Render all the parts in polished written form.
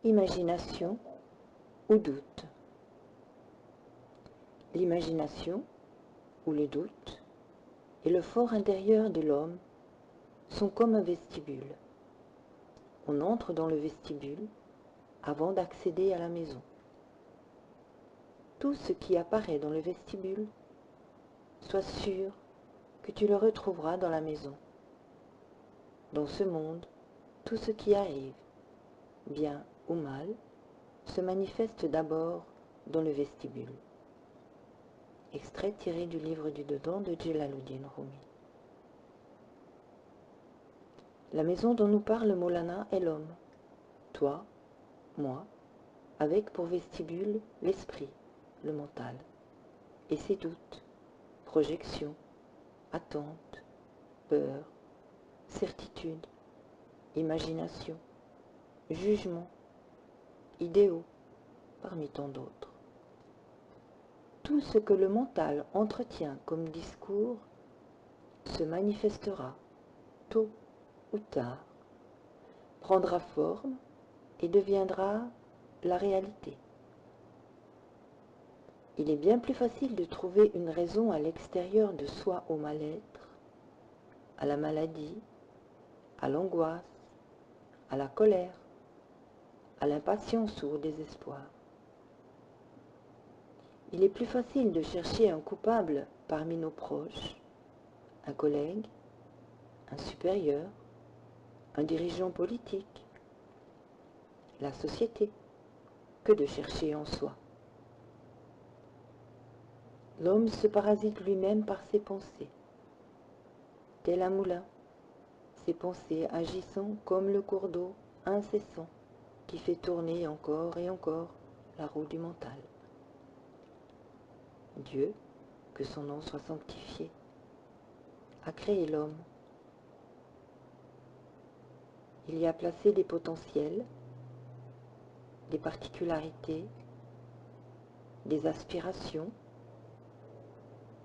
Imagination ou doute. L'imagination ou le doute et le fort intérieur de l'homme sont comme un vestibule. On entre dans le vestibule avant d'accéder à la maison. Tout ce qui apparaît dans le vestibule, sois sûr que tu le retrouveras dans la maison. Dans ce monde, tout ce qui arrive, bien ou mal, se manifeste d'abord dans le vestibule. Extrait tiré du livre du Dedans de Jalaluddin Rumi. La maison dont nous parle Maulana est l'homme, toi, moi, avec pour vestibule l'esprit, le mental, et ses doutes, projections, attentes, peurs, certitudes, imagination, jugements, idéaux, parmi tant d'autres. Tout ce que le mental entretient comme discours se manifestera tôt ou tard, prendra forme et deviendra la réalité. Il est bien plus facile de trouver une raison à l'extérieur de soi au mal-être, à la maladie, à l'angoisse, à la colère, à l'impatience ou au désespoir. Il est plus facile de chercher un coupable parmi nos proches, un collègue, un supérieur, un dirigeant politique, la société, que de chercher en soi. L'homme se parasite lui-même par ses pensées. Tel un moulin, ses pensées agissant comme le cours d'eau incessant qui fait tourner encore et encore la roue du mental. Dieu, que son nom soit sanctifié, a créé l'homme. Il y a placé des potentiels, des particularités, des aspirations,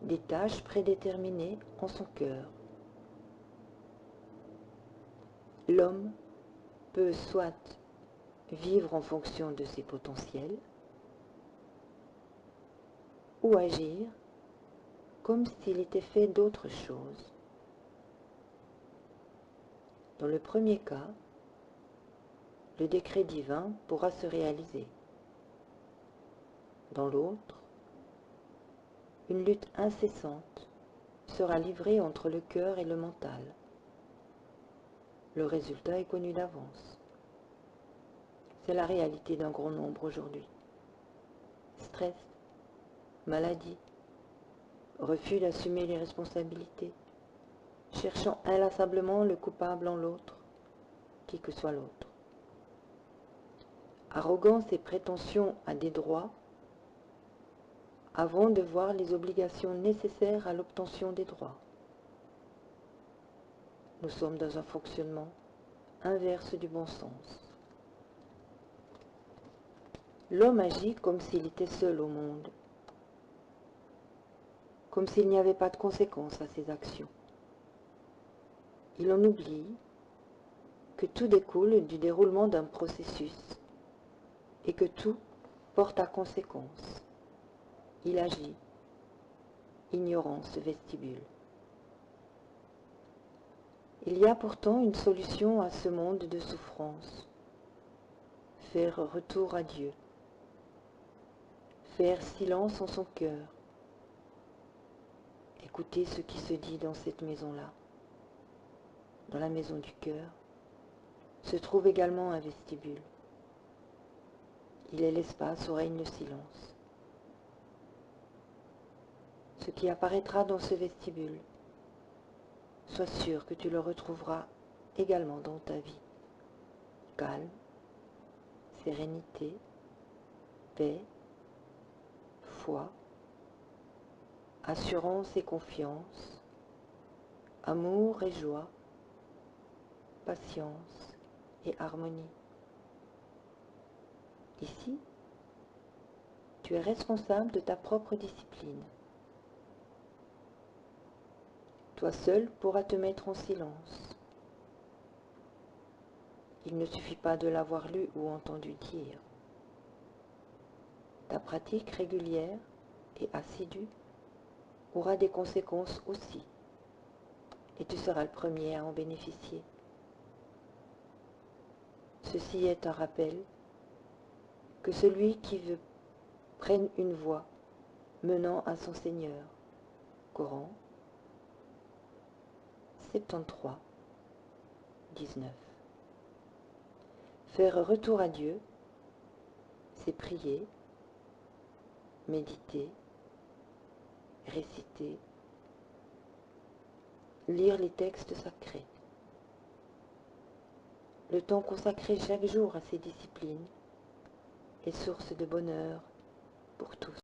des tâches prédéterminées en son cœur. L'homme peut soit vivre en fonction de ses potentiels, ou agir comme s'il était fait d'autre chose. Dans le premier cas, le décret divin pourra se réaliser. Dans l'autre, une lutte incessante sera livrée entre le cœur et le mental. Le résultat est connu d'avance. C'est la réalité d'un grand nombre aujourd'hui. Stress, maladie, refus d'assumer les responsabilités, cherchant inlassablement le coupable en l'autre, qui que soit l'autre. Arrogance et prétention à des droits avant de voir les obligations nécessaires à l'obtention des droits. Nous sommes dans un fonctionnement inverse du bon sens. L'homme agit comme s'il était seul au monde, comme s'il n'y avait pas de conséquences à ses actions. Il en oublie que tout découle du déroulement d'un processus et que tout porte à conséquence. Il agit, ignorant ce vestibule. Il y a pourtant une solution à ce monde de souffrance. Faire retour à Dieu. Faire silence en son cœur. Écoutez ce qui se dit dans cette maison-là. Dans la maison du cœur se trouve également un vestibule. Il est l'espace où règne le silence. Ce qui apparaîtra dans ce vestibule, sois sûr que tu le retrouveras également dans ta vie. Calme, sérénité, paix, foi, assurance et confiance, amour et joie, patience et harmonie. Ici, tu es responsable de ta propre discipline. Toi seul pourras te mettre en silence. Il ne suffit pas de l'avoir lu ou entendu dire. Ta pratique régulière et assidue aura des conséquences aussi, et tu seras le premier à en bénéficier. Ceci est un rappel que celui qui veut prenne une voie menant à son Seigneur. Coran 73, 19. Faire retour à Dieu, c'est prier, méditer, réciter, lire les textes sacrés. Le temps consacré chaque jour à ces disciplines est source de bonheur pour tous.